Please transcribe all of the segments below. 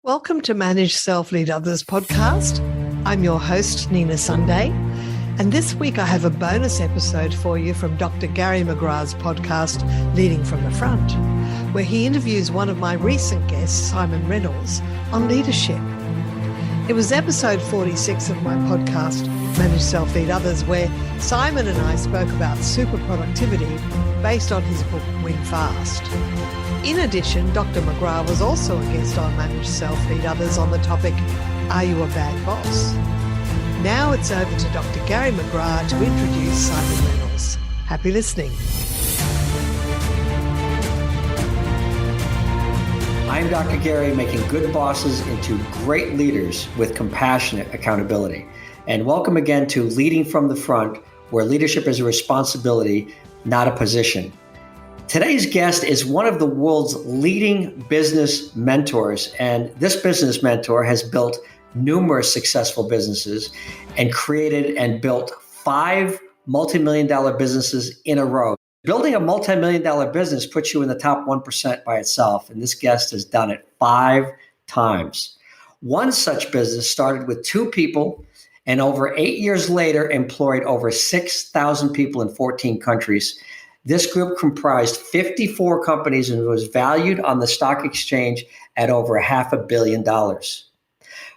Welcome to Manage Self, Lead Others podcast. I'm your host, Nina Sunday. And this week I have a bonus episode for you from Dr. Gary McGrath's podcast, Leading from the Front, where he interviews one of my recent guests, Siimon Reynolds, on leadership. It was episode 46 of my podcast, Manage Self, Lead Others, where Siimon and I spoke about super productivity based on his book, Win Fast. In addition, Dr. McGrath was also a guest on Manage Self, Lead Others on the topic, Are You a Bad Boss? Now it's over to Dr. Gary McGrath to introduce Siimon Reynolds. Happy listening. I'm Dr. Gary, making good bosses into great leaders with compassionate accountability. And welcome again to Leading from the Front, where leadership is a responsibility, not a position. Today's guest is one of the world's leading business mentors, and this business mentor has built numerous successful businesses and created and built 5 multi-million-dollar businesses in a row. Building a multi-million-dollar business puts you in the top 1% by itself, and this guest has done it 5 times. One such business started with 2 people, and over 8 years later employed over 6,000 people in 14 countries. This group comprised 54 companies and was valued on the stock exchange at over $500 million.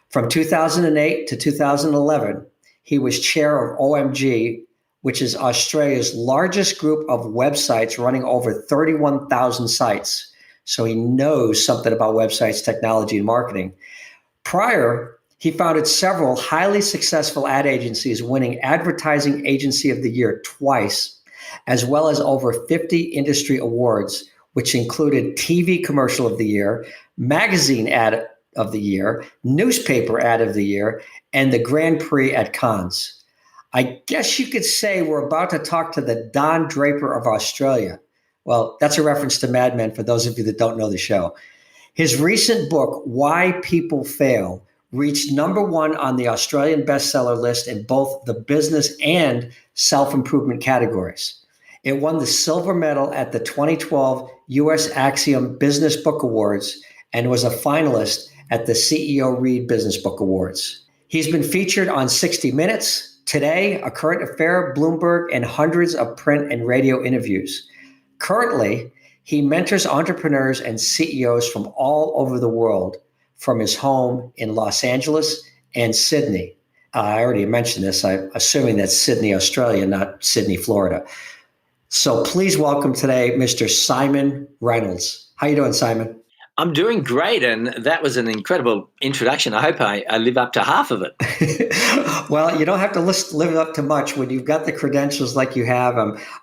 From 2008 to 2011, he was chair of OMG, which is Australia's largest group of websites running over 31,000 sites. So he knows something about websites, technology, and marketing. Prior, he founded several highly successful ad agencies, winning Advertising Agency of the Year twice, as well as over 50 industry awards, which included TV Commercial of the Year, Magazine Ad of the Year, Newspaper Ad of the Year, and the Grand Prix at Cannes. I guess you could say we're about to talk to the Don Draper of Australia. Well, that's a reference to Mad Men for those of you that don't know the show. His recent book, Why People Fail, reached #1 on the Australian bestseller list in both the business and self-improvement categories. It won the silver medal at the 2012 U.S. Axiom Business Book Awards and was a finalist at the CEO Read Business Book Awards. He's been featured on 60 Minutes, Today, A Current Affair, Bloomberg, and hundreds of print and radio interviews. Currently, he mentors entrepreneurs and CEOs from all over the world, from his home in Los Angeles and Sydney. I already mentioned this. I'm assuming that's Sydney, Australia, not Sydney, Florida. So please welcome today, Mr. Siimon Reynolds. How you doing, Siimon? I'm doing great, and that was an incredible introduction. I hope I live up to half of it. Well, you don't have to live up to much when you've got the credentials like you have.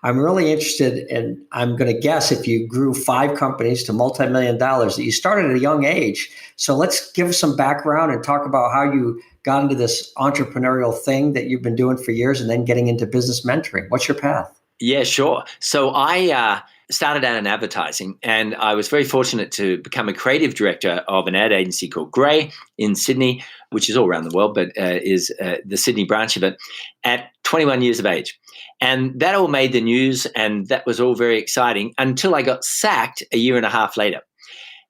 I'm really interested, and I'm going to guess if you grew 5 companies to multi-million dollars, that you started at a young age. So let's give some background and talk about how you got into this entrepreneurial thing that you've been doing for years and then getting into business mentoring. What's your path? Yeah, sure. So I started out in advertising, and I was very fortunate to become a creative director of an ad agency called Grey in Sydney, which is all around the world, but is the Sydney branch of it, at 21 years of age. And that all made the news, and that was all very exciting until I got sacked a year and a half later.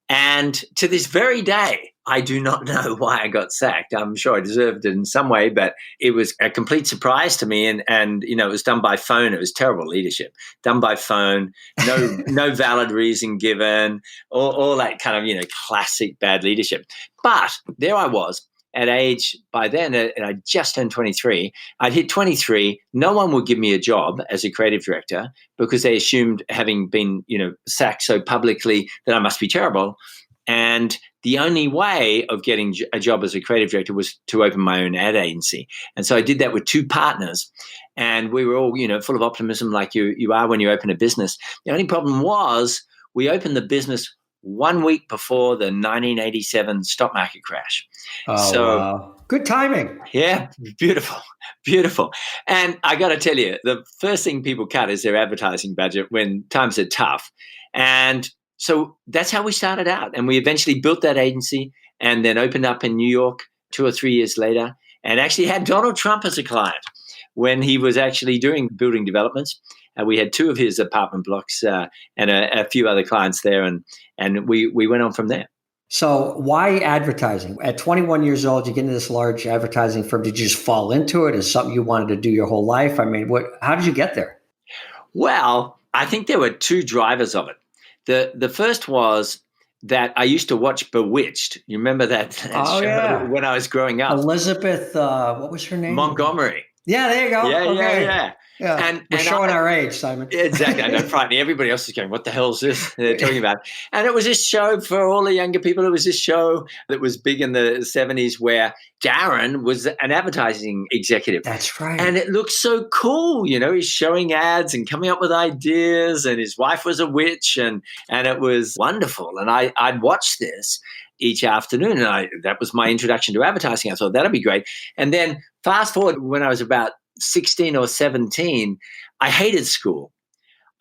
And to this very day, I do not know why I got sacked. I'm sure I deserved it in some way, but it was a complete surprise to me. And you know, it was done by phone. It was terrible leadership. Done by phone, no valid reason given, all that kind of, you know, classic bad leadership. But there I was at age, by then, and I just turned 23. I'd hit 23. No one would give me a job as a creative director because they assumed, having been, you know, sacked so publicly, that I must be terrible. And the only way of getting a job as a creative director was to open my own ad agency. And so I did that with 2 partners, and we were all, you know, full of optimism like you are when you open a business. The only problem was we opened the business 1 week before the 1987 stock market crash. Oh, wow. Good timing. Yeah, beautiful, beautiful. And I got to tell you, the first thing people cut is their advertising budget when times are tough. And so that's how we started out. And we eventually built that agency and then opened up in New York 2 or 3 years later, and actually had Donald Trump as a client when he was actually doing building developments. We had 2 of his apartment blocks and a few other clients there, and we went on from there. So why advertising? At 21 years old, you get into this large advertising firm. Did you just fall into it? Is it something you wanted to do your whole life? I mean, how did you get there? Well, I think there were two drivers of it. The first was that I used to watch Bewitched. You remember that Oh, show yeah. when I was growing up? Elizabeth, what was her name? Montgomery. Yeah, there you go. Yeah, okay. yeah. Yeah, we're showing our age, Simon. Exactly. I know, frightening. Everybody else is going, what the hell is this they're talking about? And it was this show for all the younger people. It was this show that was big in the 70s where Darren was an advertising executive. That's right. And it looked so cool. You know, he's showing ads and coming up with ideas, and his wife was a witch, and it was wonderful. And I'd watch this each afternoon, and that was my introduction to advertising. I thought that'd be great. And then fast forward, when I was about 16 or 17, I hated school.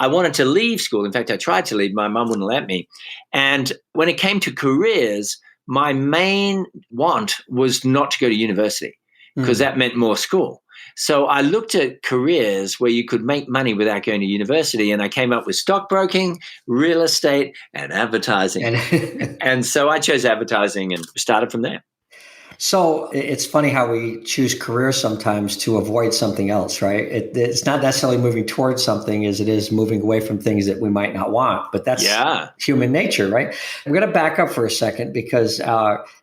I wanted to leave school. In fact, I tried to leave. My mum wouldn't let me. And when it came to careers, my main want was not to go to university because that meant more school. So I looked at careers where you could make money without going to university, and I came up with stockbroking, real estate, and advertising. And so I chose advertising and started from there. So it's funny how we choose careers sometimes to avoid something else, right? It's not necessarily moving towards something as it is moving away from things that we might not want, but that's human nature, right? I'm going to back up for a second because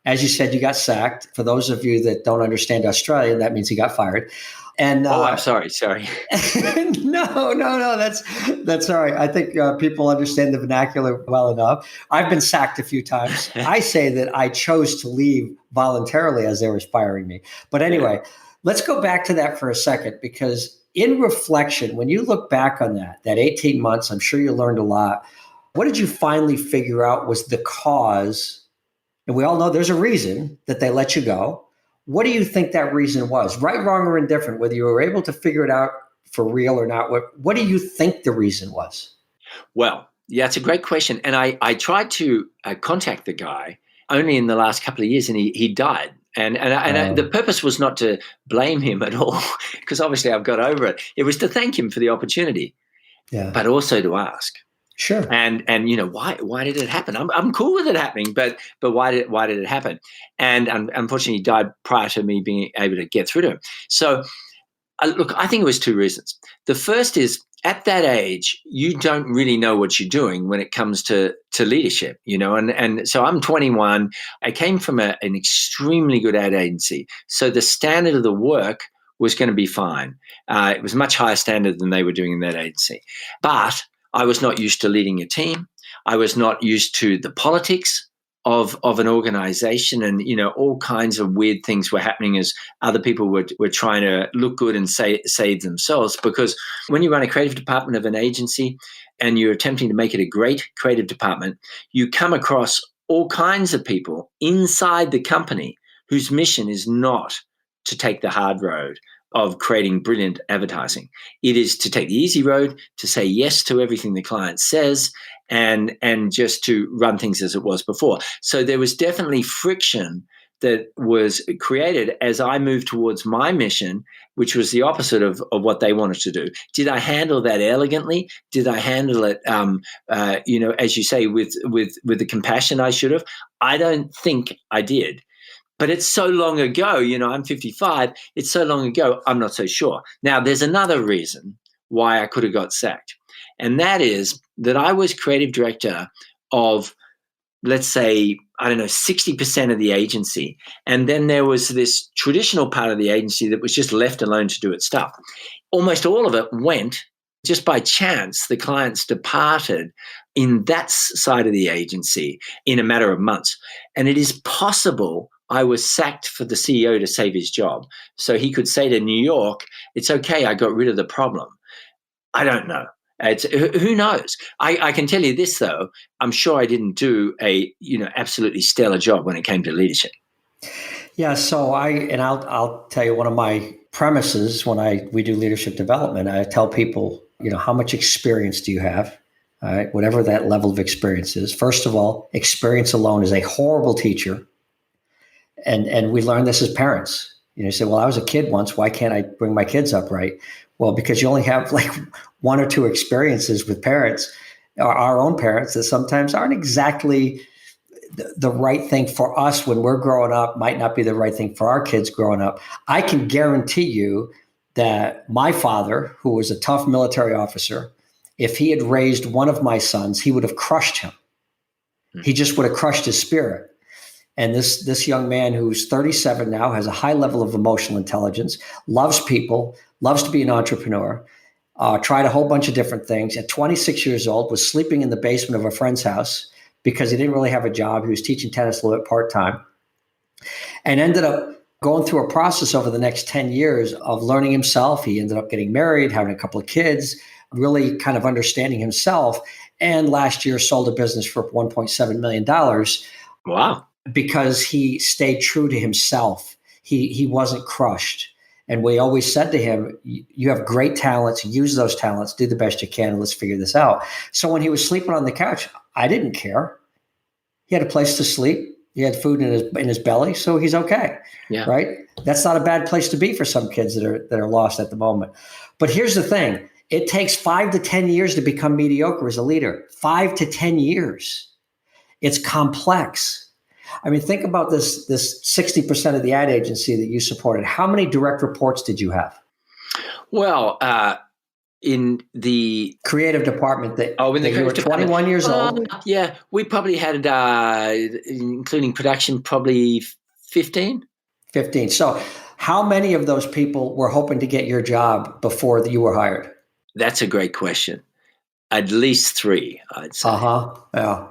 as you said, you got sacked. For those of you that don't understand Australian, that means he got fired. And I'm sorry. No, that's all right. I think people understand the vernacular well enough. I've been sacked a few times. I say that I chose to leave voluntarily as they were firing me. But anyway, let's go back to that for a second, because in reflection, when you look back on that 18 months, I'm sure you learned a lot. What did you finally figure out was the cause? And we all know there's a reason that they let you go. What do you think that reason was? Right, wrong, or indifferent, whether you were able to figure it out for real or not, what do you think the reason was? Well, yeah, it's a great question. And I tried to contact the guy only in the last couple of years, and he died. And the purpose was not to blame him at all, because obviously I've got over it. It was to thank him for the opportunity, but also to ask. Sure. And you know, why did it happen? I'm cool with it happening, but why did it happen? And unfortunately, he died prior to me being able to get through to him. So look, I think it was two reasons. The first is, at that age, you don't really know what you're doing when it comes to leadership, you know. And so I'm 21. I came from an extremely good ad agency, so the standard of the work was going to be fine. It was a much higher standard than they were doing in that agency, but I was not used to leading a team. I was not used to the politics of an organization, and you know, all kinds of weird things were happening as other people were trying to look good and save themselves. Because when you run a creative department of an agency and you're attempting to make it a great creative department, you come across all kinds of people inside the company whose mission is not to take the hard road of creating brilliant advertising. It is to take the easy road, to say yes to everything the client says, and just to run things as it was before. So there was definitely friction that was created as I moved towards my mission, which was the opposite of what they wanted to do. Did I handle that elegantly? Did I handle it, you know, as you say, with the compassion I should have? I don't think I did. But it's so long ago, you know, I'm 55. It's so long ago, I'm not so sure. Now, there's another reason why I could have got sacked. And that is that I was creative director of, let's say, 60% of the agency. And then there was this traditional part of the agency that was just left alone to do its stuff. Almost all of it went just by chance. The clients departed in that side of the agency in a matter of months. And it is possible I was sacked for the CEO to save his job. So he could say to New York, it's okay, I got rid of the problem. I don't know. Who knows? I can tell you this, though. I'm sure I didn't do a absolutely stellar job when it came to leadership. Yeah. So I'll tell you one of my premises when we do leadership development. I tell people, how much experience do you have? All right, whatever that level of experience is. First of all, experience alone is a horrible teacher. And we learn this as parents. You say, well, I was a kid once. Why can't I bring my kids up right? Well, because you only have like one or two experiences with parents, our own parents, that sometimes aren't exactly the right thing for us when we're growing up might not be the right thing for our kids growing up. I can guarantee you that my father, who was a tough military officer, if he had raised one of my sons, he would have crushed him. He just would have crushed his spirit. And this young man who's 37 now has a high level of emotional intelligence, loves people, loves to be an entrepreneur, tried a whole bunch of different things. At 26 years old, was sleeping in the basement of a friend's house because he didn't really have a job. He was teaching tennis a little bit part-time, and ended up going through a process over the next 10 years of learning himself. He ended up getting married, having a couple of kids, really kind of understanding himself. And last year sold a business for $1.7 million. Wow. Because he stayed true to himself. He wasn't crushed. And we always said to him, you have great talents, use those talents, do the best you can, and let's figure this out. So when he was sleeping on the couch, I didn't care. He had a place to sleep. He had food in his belly, so he's okay. Yeah. Right? That's not a bad place to be for some kids that are lost at the moment. But here's the thing. It takes 5 to 10 years to become mediocre as a leader. 5 to 10 years. It's complex. I mean, think about this 60% of the ad agency that you supported. How many direct reports did you have? Well, in the creative department that you were 21 years old. Yeah, we probably had, including production, probably 15. 15. So how many of those people were hoping to get your job before you were hired? That's a great question. At least 3, I'd say. Yeah.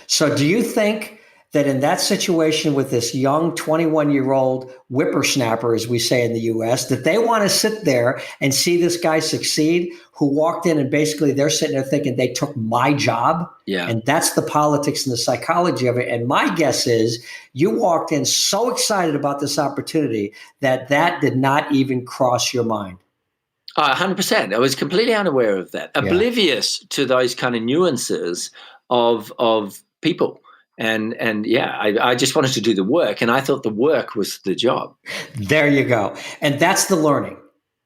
So do you think that in that situation with this young 21-year-old whippersnapper, as we say in the US, that they want to sit there and see this guy succeed, who walked in and basically they're sitting there thinking they took my job? Yeah. And that's the politics and the psychology of it. And my guess is you walked in so excited about this opportunity that did not even cross your mind. 100%. I was completely unaware of that, oblivious to those kind of nuances of people. And yeah, I just wanted to do the work, and I thought the work was the job. There you go. And that's the learning.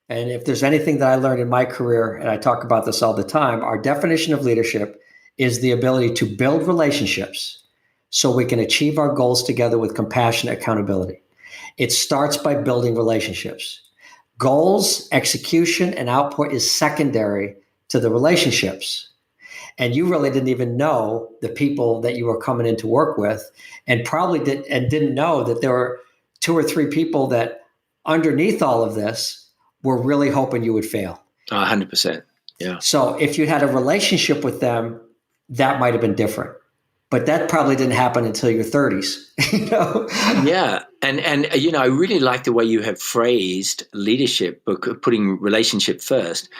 And if there's anything that I learned in my career, and I talk about this all the time, our definition of leadership is the ability to build relationships so we can achieve our goals together with compassionate accountability. It starts by building relationships. Goals, execution, and output is secondary to the relationships. And you really didn't even know the people that you were coming in to work with, and probably didn't know that there were 2 or 3 people that underneath all of this were really hoping you would fail. 100%. Yeah. So if you had a relationship with them, that might have been different. But that probably didn't happen until your 30s. Yeah. And I really like the way you have phrased leadership, putting relationship first.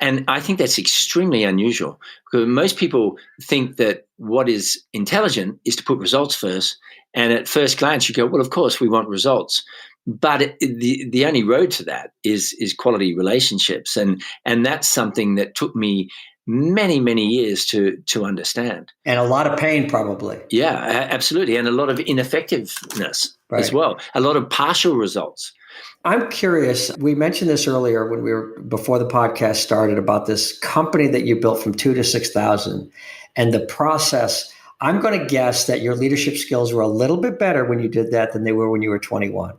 And I think that's extremely unusual, because most people think that what is intelligent is to put results first. And at first glance, you go, well, of course, we want results. But the only road to that is quality relationships. And that's something that took me many, many years to understand. And a lot of pain, probably. Yeah, absolutely. And a lot of ineffectiveness as well. A lot of partial results. I'm curious. We mentioned this earlier before the podcast started, about this company that you built from 2 to 6,000 and the process. I'm going to guess that your leadership skills were a little bit better when you did that than they were when you were 21.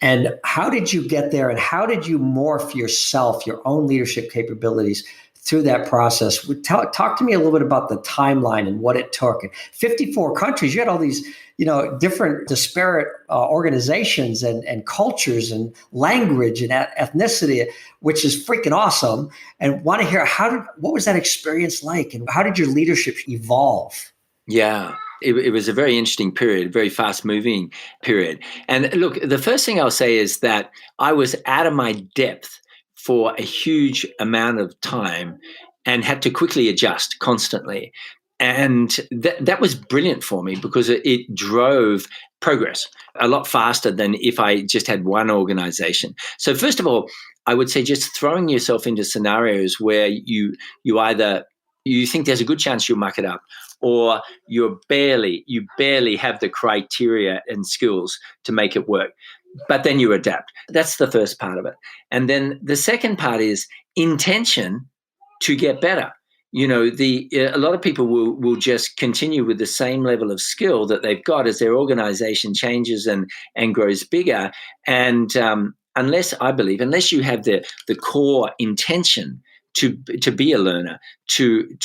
And how did you get there, and how did you morph yourself, your own leadership capabilities through that process? Talk to me a little bit about the timeline and what it took. 54 countries, you had all these, different disparate organizations and cultures and language and ethnicity, which is freaking awesome. And want to hear what was that experience like, and how did your leadership evolve? Yeah. It was a very interesting period, very fast-moving period. And look, the first thing I'll say is that I was out of my depth for a huge amount of time and had to quickly adjust constantly. And that was brilliant for me, because it drove progress a lot faster than if I just had one organization. So first of all, I would say just throwing yourself into scenarios where you either you think there's a good chance you'll muck it up, or you barely have the criteria and skills to make it work. But then you adapt. That's the first part of it. And then the second part is intention to get better. a lot of people will just continue with the same level of skill that they've got as their organization changes and grows bigger. And unless you have the core intention to be a learner, to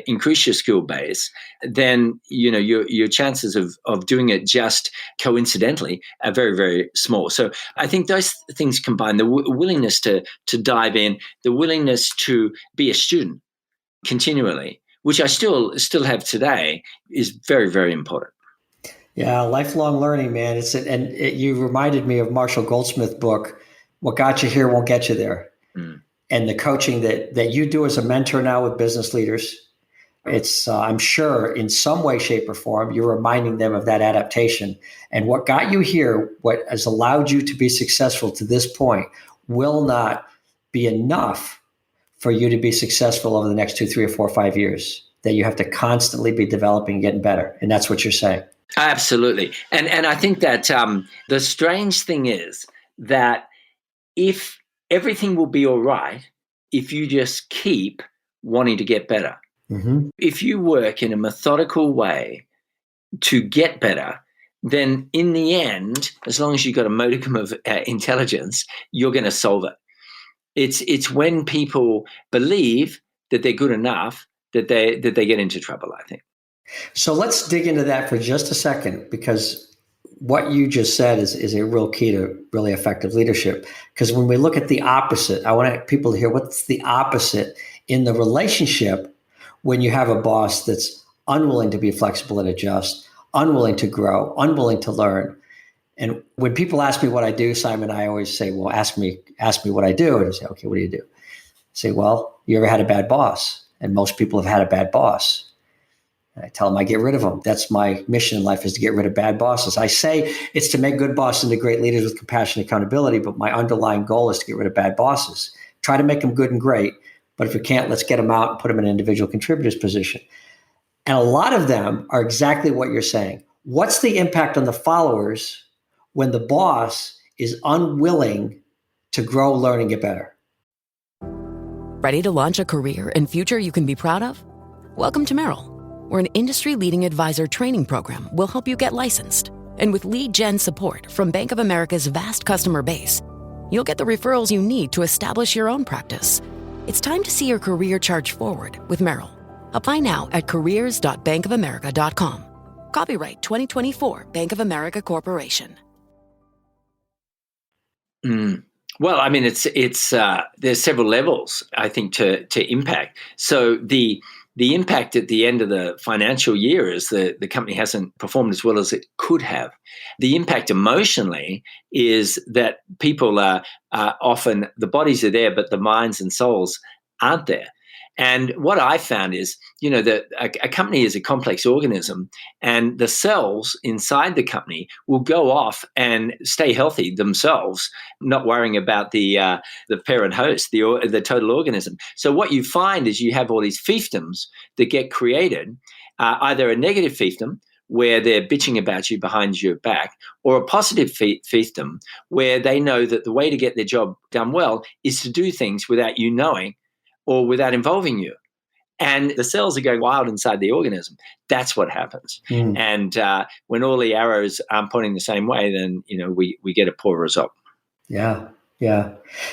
increase your skill base, then your chances of doing it just coincidentally are very, very small. So I think those things combined, the willingness to dive in, the willingness to be a student continually, which I still have today, is very, very important. Yeah, lifelong learning, man. You reminded me of Marshall Goldsmith's book, "What Got You Here Won't Get You There." And the coaching that you do as a mentor now with business leaders, it's I'm sure in some way, shape, or form, you're reminding them of that adaptation. And what got you here, what has allowed you to be successful to this point, will not be enough for you to be successful over the next 2, 3, or 4, 5 years. That you have to constantly be developing and getting better. And that's what you're saying. Absolutely. And I think that the strange thing is that if everything will be all right if you just keep wanting to get better. Mm-hmm. If you work in a methodical way to get better, then in the end, as long as you've got a modicum of intelligence, you're going to solve it. It's when people believe that they're good enough that they get into trouble, I think. So let's dig into that for just a second, because what you just said is a real key to really effective leadership. Because when we look at the opposite, I want people to hear what's the opposite in the relationship when you have a boss that's unwilling to be flexible and adjust, unwilling to grow, unwilling to learn. And when people ask me what I do, Simon, I always say, well, ask me what I do. And I say, okay, what do you do? I say, well, you ever had a bad boss? And most people have had a bad boss. I tell them I get rid of them. That's my mission in life, is to get rid of bad bosses. I say it's to make good bosses into great leaders with compassion and accountability, but my underlying goal is to get rid of bad bosses. Try to make them good and great, but if we can't, let's get them out and put them in an individual contributor's position. And a lot of them are exactly what you're saying. What's the impact on the followers when the boss is unwilling to grow, learn, and get better? Ready to launch a career and future you can be proud of? Welcome to Merrill, where an industry-leading advisor training program will help you get licensed. And with lead gen support from Bank of America's vast customer base, you'll get the referrals you need to establish your own practice. It's time to see your career charge forward with Merrill. Apply now at careers.bankofamerica.com. Copyright 2024 Bank of America Corporation. Well, I mean, it's there's several levels, I think, to impact. So the impact at the end of the financial year is the company hasn't performed as well as it could have. The impact emotionally is that people are often, the bodies are there, but the minds and souls aren't there. And what I found is, that a company is a complex organism, and the cells inside the company will go off and stay healthy themselves, not worrying about the parent host, the total organism. So what you find is you have all these fiefdoms that get created, either a negative fiefdom where they're bitching about you behind your back, or a positive fiefdom where they know that the way to get their job done well is to do things without you knowing, or without involving you. And the cells are going wild inside the organism. That's what happens. And when all the arrows aren't pointing the same way, then we get a poor result. Yeah.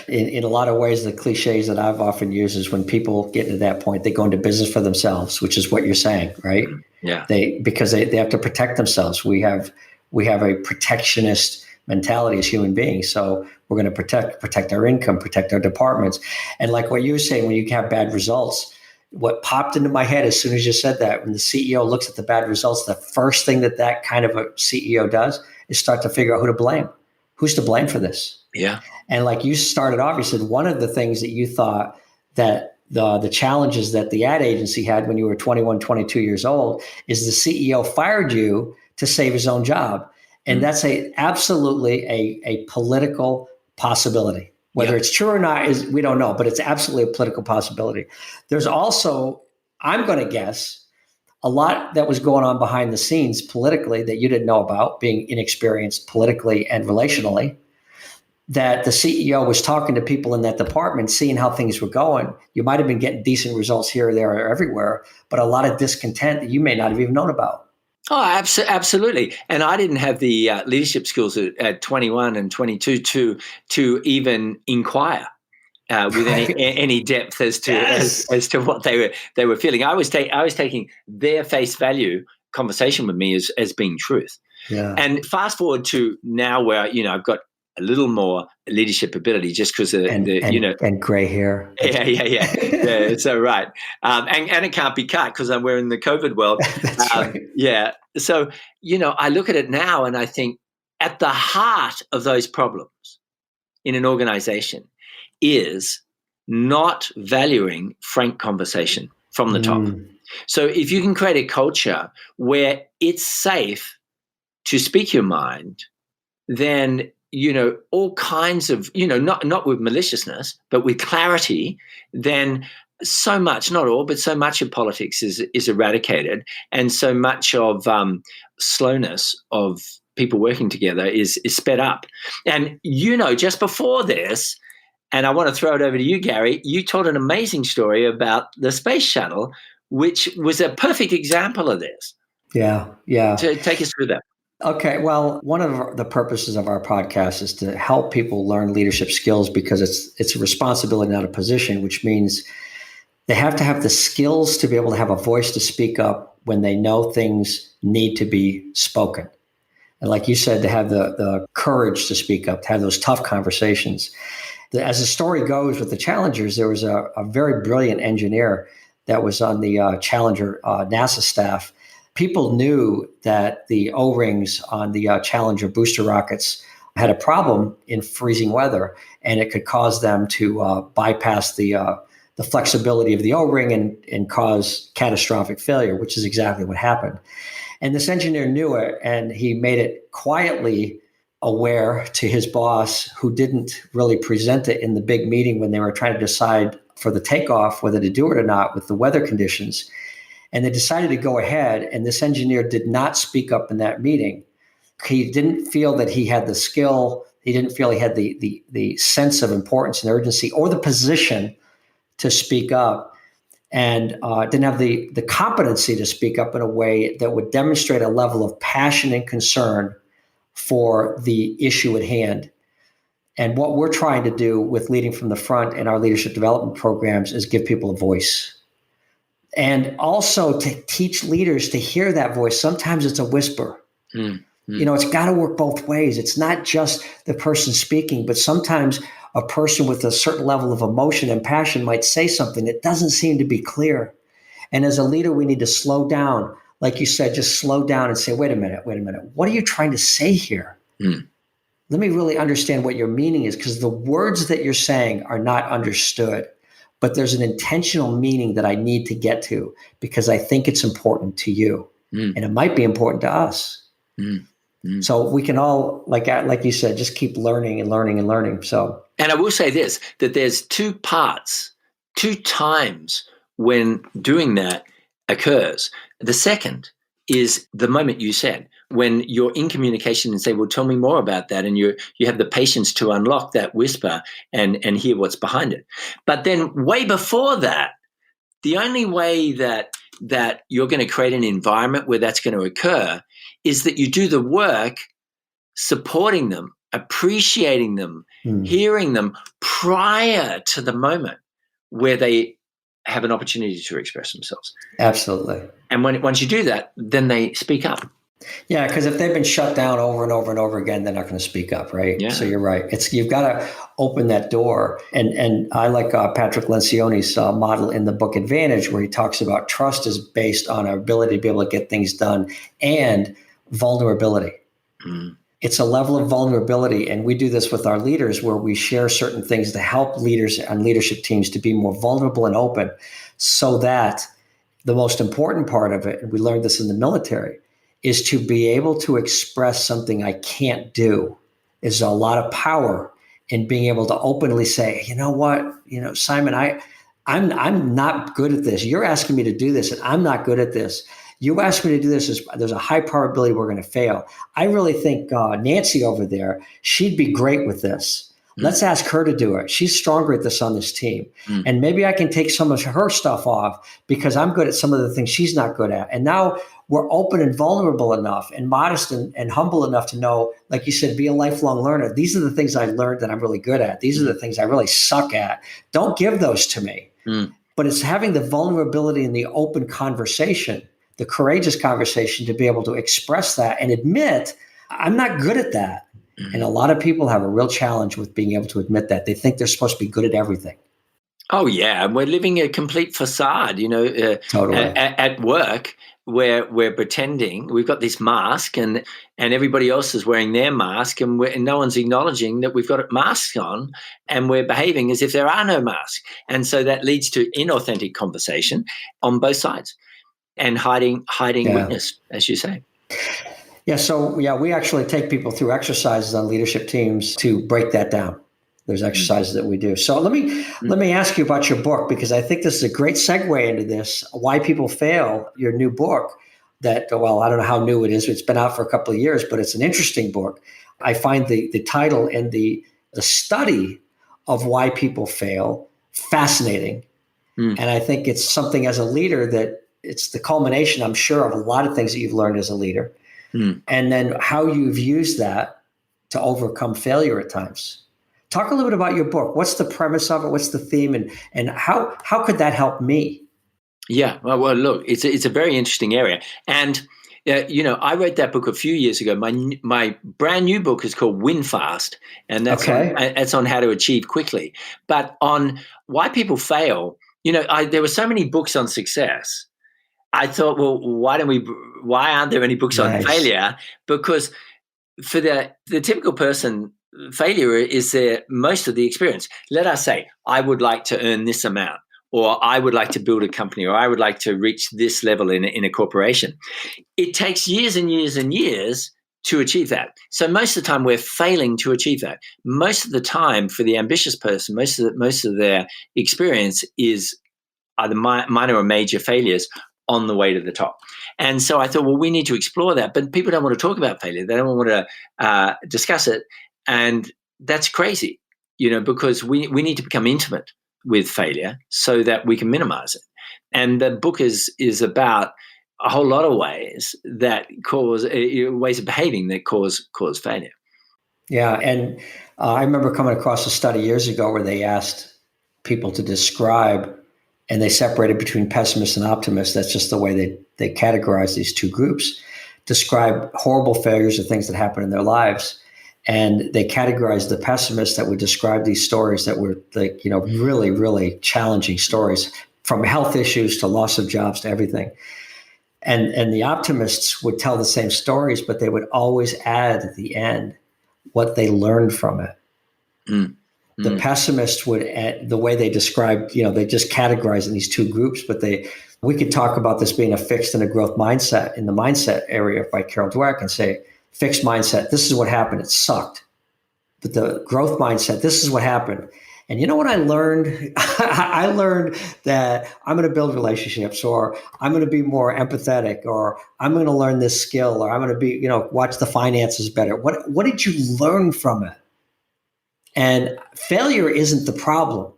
In a lot of ways, the cliches that I've often used is when people get to that point, they go into business for themselves, which is what you're saying, right? Yeah. Because they have to protect themselves. We have a protectionist mentality as human beings. So we're going to protect our income, protect our departments. And like what you were saying, when you have bad results, what popped into my head as soon as you said that, when the CEO looks at the bad results, the first thing that kind of a CEO does is start to figure out who to blame. Who's to blame for this? Yeah. And like you started off, you said one of the things that you thought that the challenges that the ad agency had when you were 21, 22 years old is the CEO fired you to save his own job. And that's absolutely a political possibility. Whether it's true or not, we don't know, but it's absolutely a political possibility. There's also, I'm going to guess, a lot that was going on behind the scenes politically that you didn't know about, being inexperienced politically and relationally, that the CEO was talking to people in that department, seeing how things were going. You might have been getting decent results here, there, or everywhere, but a lot of discontent that you may not have even known about. Oh, absolutely. And I didn't have the leadership skills at 21 and 22 to even inquire with any depth as to what they were feeling. I was taking their face value conversation with me as being truth. Yeah. And fast forward to now, where I've got a little more leadership ability just because and gray hair. Yeah. So right, and it can't be cut because we're in the COVID world. That's right. Yeah. So I look at it now and I think at the heart of those problems in an organization is not valuing frank conversation from the top. So if you can create a culture where it's safe to speak your mind, then all kinds of, not with maliciousness, but with clarity, then so much, not all, but so much of politics is eradicated, and so much of slowness of people working together is sped up. And just before this, and I want to throw it over to you, Gary, you told an amazing story about the space shuttle, which was a perfect example of this. Yeah. So take us through that. Okay, well, one of the purposes of our podcast is to help people learn leadership skills because it's a responsibility, not a position, which means they have to have the skills to be able to have a voice to speak up when they know things need to be spoken. And like you said, to have the courage to speak up, to have those tough conversations. As the story goes with the Challengers, there was a very brilliant engineer that was on the Challenger NASA staff. People knew that the O-rings on the Challenger booster rockets had a problem in freezing weather, and it could cause them to bypass the flexibility of the O-ring and cause catastrophic failure, which is exactly what happened. And this engineer knew it, and he made it quietly aware to his boss, who didn't really present it in the big meeting when they were trying to decide for the takeoff whether to do it or not with the weather conditions. And they decided to go ahead, and this engineer did not speak up in that meeting. He didn't feel that he had the skill. He didn't feel he had the sense of importance and urgency or the position to speak up, and didn't have the competency to speak up in a way that would demonstrate a level of passion and concern for the issue at hand. And what we're trying to do with Leading from the Front in our leadership development programs is give people a voice. And also to teach leaders to hear that voice. Sometimes it's a whisper. It's got to work both ways. It's not just the person speaking, but sometimes a person with a certain level of emotion and passion might say something that doesn't seem to be clear. And as a leader, we need to slow down. Like you said, just slow down and say, wait a minute. What are you trying to say here? Let me really understand what your meaning is, because the words that you're saying are not understood. But there's an intentional meaning that I need to get to because I think it's important to you. And it might be important to us. So we can all, like you said, just keep learning and learning and learning. So, and I will say this, that there's two times when doing that occurs. The second is the moment you said, when you're in communication and say, well, tell me more about that. And you have the patience to unlock that whisper and hear what's behind it. But then way before that, the only way that you're going to create an environment where that's going to occur is that you do the work supporting them, appreciating them, hearing them prior to the moment where they have an opportunity to express themselves. Absolutely. And once you do that, then they speak up. Yeah, because if they've been shut down over and over and over again, they're not going to speak up, right? Yeah. So you're right. You've got to open that door. And I like Patrick Lencioni's model in the book Advantage, where he talks about trust is based on our ability to be able to get things done and vulnerability. It's a level of vulnerability. And we do this with our leaders, where we share certain things to help leaders and leadership teams to be more vulnerable and open, so that the most important part of it, and we learned this in the military, is to be able to express something I can't do. Is a lot of power in being able to openly say, you know what, Simon, I'm not good at this. You're asking me to do this, and I'm not good at this. You asked me to do this. There's a high probability we're going to fail. I really think Nancy over there, she'd be great with this. Let's ask her to do it. She's stronger at this on this team. And maybe I can take some of her stuff off because I'm good at some of the things she's not good at. And now we're open and vulnerable enough and modest and humble enough to know, like you said, be a lifelong learner. These are the things I learned that I'm really good at. These are the things I really suck at. Don't give those to me. But it's having the vulnerability and the open conversation, the courageous conversation to be able to express that and admit, I'm not good at that. And a lot of people have a real challenge with being able to admit that. They think they're supposed to be good at everything. Oh, yeah. And we're living a complete facade, Totally. At work where we're pretending we've got this mask and everybody else is wearing their mask and no one's acknowledging that we've got masks on and we're behaving as if there are no masks. And so that leads to inauthentic conversation on both sides and hiding weakness, as you say. Yeah, so we actually take people through exercises on leadership teams to break that down. There's exercises that we do. So let me ask you about your book, because I think this is a great segue into this, Why People Fail, your new book that, well, I don't know how new it is. It's been out for a couple of years, but it's an interesting book. I find the title and the study of why people fail fascinating. And I think it's something as a leader that it's the culmination, I'm sure, of a lot of things that you've learned as a leader. And then how you've used that to overcome failure at times. Talk a little bit about your book. What's the premise of it? What's the theme? And how could that help me? Yeah, well, look, it's a very interesting area. And, I wrote that book a few years ago. My brand new book is called Win Fast, and that's on how to achieve quickly. But on why people fail, there were so many books on success. I thought, well, why aren't there any books on failure? Because for the typical person, failure is most of the experience. Let us say, I would like to earn this amount, or I would like to build a company, or I would like to reach this level in a corporation. It takes years and years and years to achieve that. So most of the time we're failing to achieve that. Most of the time for the ambitious person, most of their experience is either minor or major failures on the way to the top. And so I thought, well, we need to explore that. But people don't want to talk about failure. They don't want to discuss it. And that's crazy, because we need to become intimate with failure so that we can minimize it. And the book is about a whole lot of ways that cause ways of behaving that cause failure. Yeah. And I remember coming across a study years ago where they asked people to describe, and they separated between pessimists and optimists. That's just the way they categorize these two groups, describe horrible failures or things that happen in their lives. And they categorized the pessimists that would describe these stories that were really, really challenging stories, from health issues to loss of jobs to everything. And the optimists would tell the same stories, but they would always add at the end what they learned from it. The pessimists would, the way they described, they just categorize in these two groups, but we could talk about this being a fixed and a growth mindset in the mindset area by Carol Dweck and say, fixed mindset, this is what happened, it sucked. But the growth mindset, this is what happened. And you know what I learned? I learned that I'm going to build relationships, or I'm going to be more empathetic, or I'm going to learn this skill, or I'm going to be, watch the finances better. What did you learn from it? And failure isn't the problem.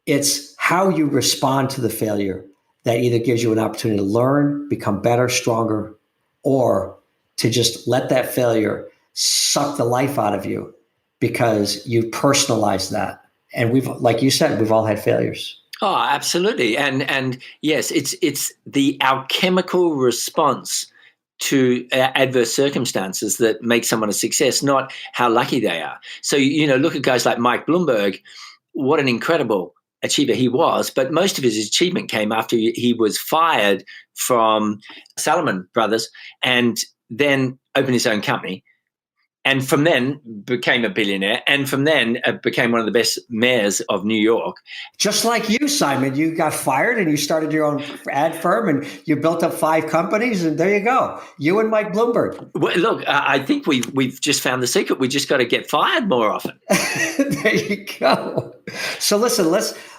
It's how you respond to the failure that either gives you an opportunity to learn, become better, stronger, or to just let that failure suck the life out of you because you personalize that. And like you said, we've all had failures. Oh, absolutely. And yes, it's the alchemical response to adverse circumstances that make someone a success, not how lucky they are. So, look at guys like Mike Bloomberg, what an incredible achiever he was, but most of his achievement came after he was fired from Salomon Brothers and then opened his own company. And from then became a billionaire, and from then became one of the best mayors of New York. Just like you, Simon, you got fired and you started your own ad firm and you built up 5 companies, and there you go. You and Mike Bloomberg. Well, look, I think we've just found the secret. We just got to get fired more often. There you go. So listen,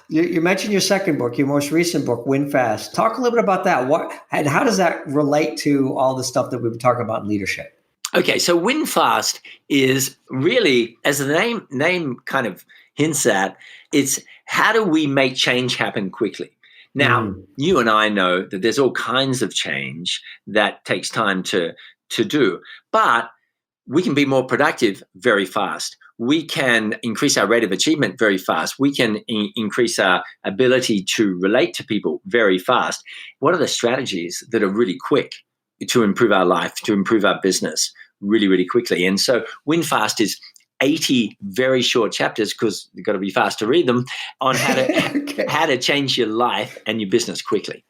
you mentioned your second book, your most recent book, Win Fast. Talk a little bit about that. And how does that relate to all the stuff that we've been talking about in leadership? Okay, so win fast is really, as the name kind of hints at, it's how do we make change happen quickly? Now, you and I know that there's all kinds of change that takes time to do, but we can be more productive very fast. We can increase our rate of achievement very fast. We can increase our ability to relate to people very fast. What are the strategies that are really quick to improve our life, to improve our business really, really quickly? And so Win Fast is 80 very short chapters, because you've got to be fast to read them, on how to Okay. how to change your life and your business quickly.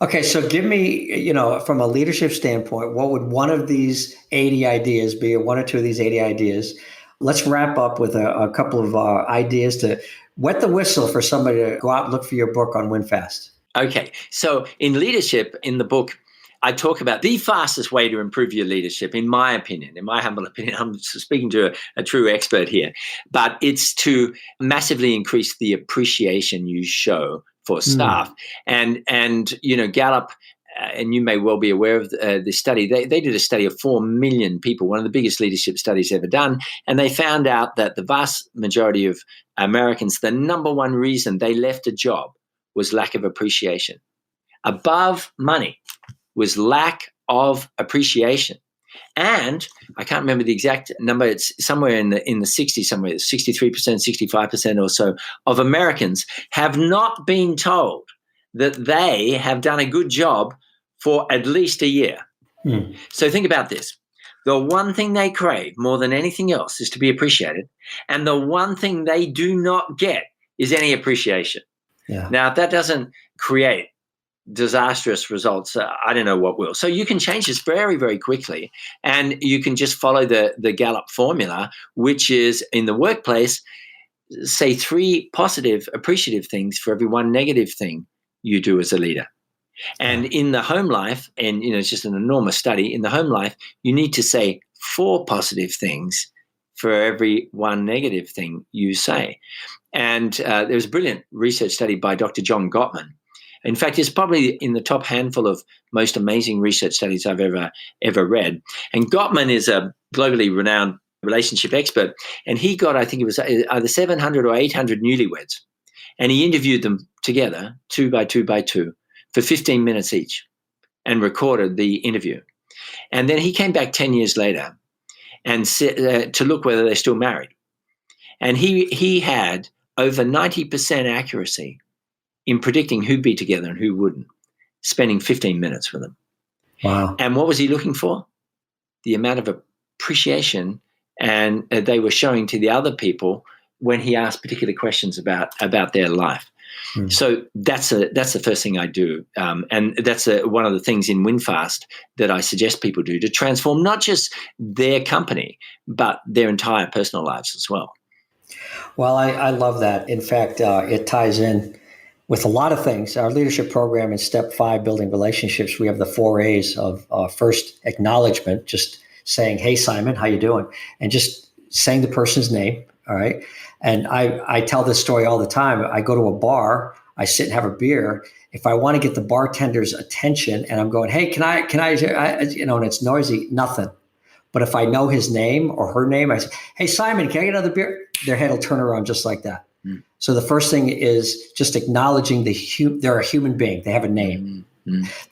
Okay, so give me, from a leadership standpoint, what would one of these 80 ideas be, or one or two of these 80 ideas? Let's wrap up with a couple of ideas to wet the whistle for somebody to go out and look for your book on Win Fast. Okay, so in leadership, in the book, I talk about the fastest way to improve your leadership, in my opinion, in my humble opinion. I'm speaking to a true expert here, but it's to massively increase the appreciation you show for staff. And Gallup, and you may well be aware of this study, they did a study of 4 million people, one of the biggest leadership studies ever done, and they found out that the vast majority of Americans, the number one reason they left a job was lack of appreciation. Above money was lack of appreciation. And I can't remember the exact number. It's somewhere in the 60s, somewhere 63%, 65% or so of Americans have not been told that they have done a good job for at least a year. So think about this. The one thing they crave more than anything else is to be appreciated. And the one thing they do not get is any appreciation. Yeah. Now, if that doesn't create disastrous results, I don't know what will. So you can change this very, very quickly, and you can just follow the Gallup formula, which is in the workplace, say 3 positive, appreciative things for every 1 negative thing you do as a leader. And in the home life, and it's just an enormous study, in the home life, you need to say 4 positive things for every 1 negative thing you say. And there was a brilliant research study by Dr. John Gottman. In fact, it's probably in the top handful of most amazing research studies I've ever read. And Gottman is a globally renowned relationship expert, and he got, I think it was either 700 or 800 newlyweds, and he interviewed them together, 2 by 2 by 2, for 15 minutes each, and recorded the interview. And then he came back 10 years later and to look whether they're still married. And he had over 90% accuracy in predicting who'd be together and who wouldn't, spending 15 minutes with them. Wow. And what was he looking for? The amount of appreciation and they were showing to the other people when he asked particular questions about their life. So that's the first thing I do. And that's one of the things in Win Fast that I suggest people do to transform not just their company, but their entire personal lives as well. Well, I love that. In fact, it ties in with a lot of things. Our leadership program in Step 5, Building Relationships, we have the 4 A's of first, acknowledgement, just saying, hey, Simon, how you doing? And just saying the person's name, all right? And I tell this story all the time. I go to a bar, I sit and have a beer. If I want to get the bartender's attention and I'm going, hey, can I, and it's noisy, nothing. But if I know his name or her name, I say, hey, Simon, can I get another beer? Their head will turn around just like that. So the first thing is just acknowledging they're a human being. They have a name.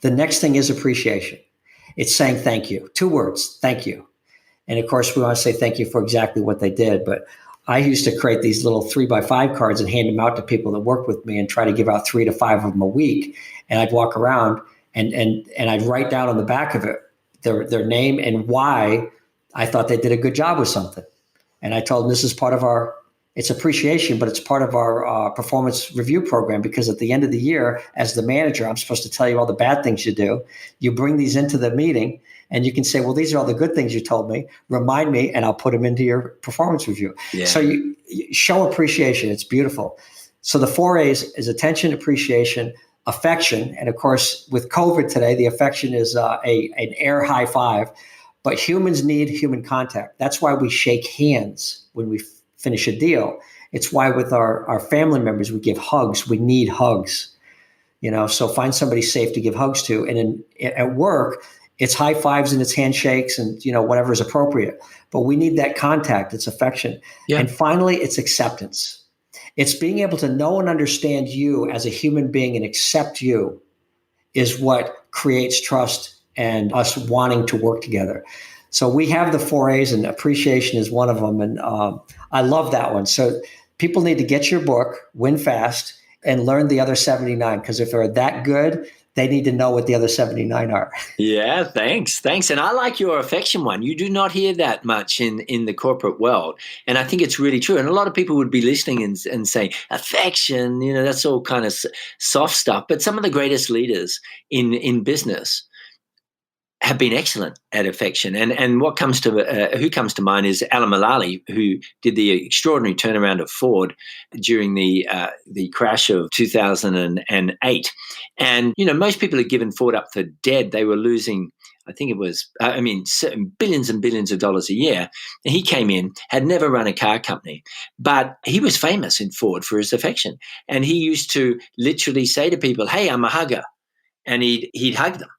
The next thing is appreciation. It's saying thank you. 2 words, thank you. And of course, we want to say thank you for exactly what they did. But I used to create these little 3x5 cards and hand them out to people that work with me and try to give out 3 to 5 of them a week. And I'd walk around and I'd write down on the back of it their name and why I thought they did a good job with something. And I told them this is part of it's appreciation, but it's part of our performance review program, because at the end of the year, as the manager, I'm supposed to tell you all the bad things you do. You bring these into the meeting and you can say, well, these are all the good things you told me. Remind me, and I'll put them into your performance review. Yeah. So you show appreciation. It's beautiful. So the 4 A's is attention, appreciation, affection. And of course, with COVID today, the affection is an air high five. But humans need human contact. That's why we shake hands when we finish a deal. It's why with our family members, we give hugs. We need hugs. So find somebody safe to give hugs to. And at work, It's high fives and it's handshakes and, whatever is appropriate. But we need that contact. It's affection. Yeah. And finally, it's acceptance. It's being able to know and understand you as a human being and accept you is what creates trust and us wanting to work together. So we have the 4 A's, and appreciation is one of them. And I love that one. So people need to get your book, Win Fast, and learn the other 79, because if they're that good, they need to know what the other 79 are. Yeah, thanks. And I like your affection one. You do not hear that much in the corporate world. And I think it's really true. And a lot of people would be listening and saying, affection, that's all kind of soft stuff. But some of the greatest leaders in business have been excellent at affection. And what comes to who comes to mind is Alan Mulally, who did the extraordinary turnaround of Ford during the crash of 2008. And most people had given Ford up for dead. They were losing, I think it was, billions and billions of dollars a year. And he came in, had never run a car company, but he was famous in Ford for his affection. And he used to literally say to people, "Hey, I'm a hugger," and he'd hug them.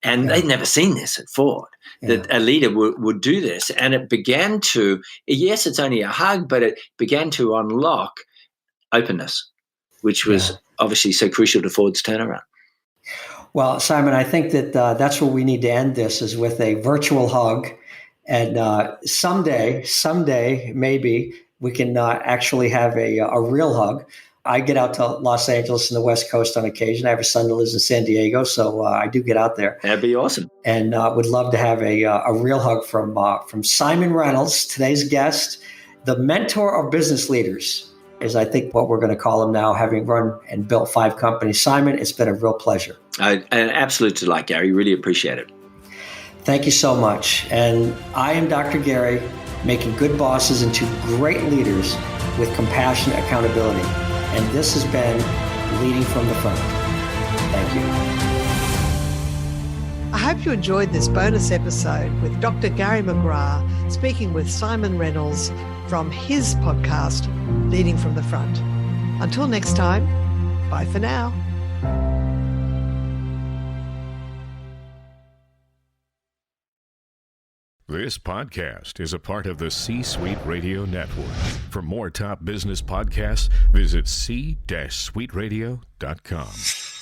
And they'd never seen this at Ford, that a leader would do this. And it began to, yes, it's only a hug, but it began to unlock openness, which was obviously so crucial to Ford's turnaround. Well, Simon, I think that that's where we need to end this, is with a virtual hug. And someday, maybe we can actually have a real hug. I get out to Los Angeles and the West Coast on occasion. I have a son that lives in San Diego, so I do get out there. That'd be awesome. And would love to have a real hug from Siimon Reynolds, today's guest, the mentor of business leaders, is I think what we're going to call him now, having run and built 5 companies. Siimon, it's been a real pleasure. An absolute delight, Gary. Really appreciate it. Thank you so much. And I am Dr. Gary, making good bosses into great leaders with compassionate accountability. And this has been Leading from the Front. Thank you. I hope you enjoyed this bonus episode with Dr. Gary McGrath speaking with Siimon Reynolds from his podcast, Leading from the Front. Until next time, bye for now. This podcast is a part of the C-Suite Radio Network. For more top business podcasts, visit c-suiteradio.com.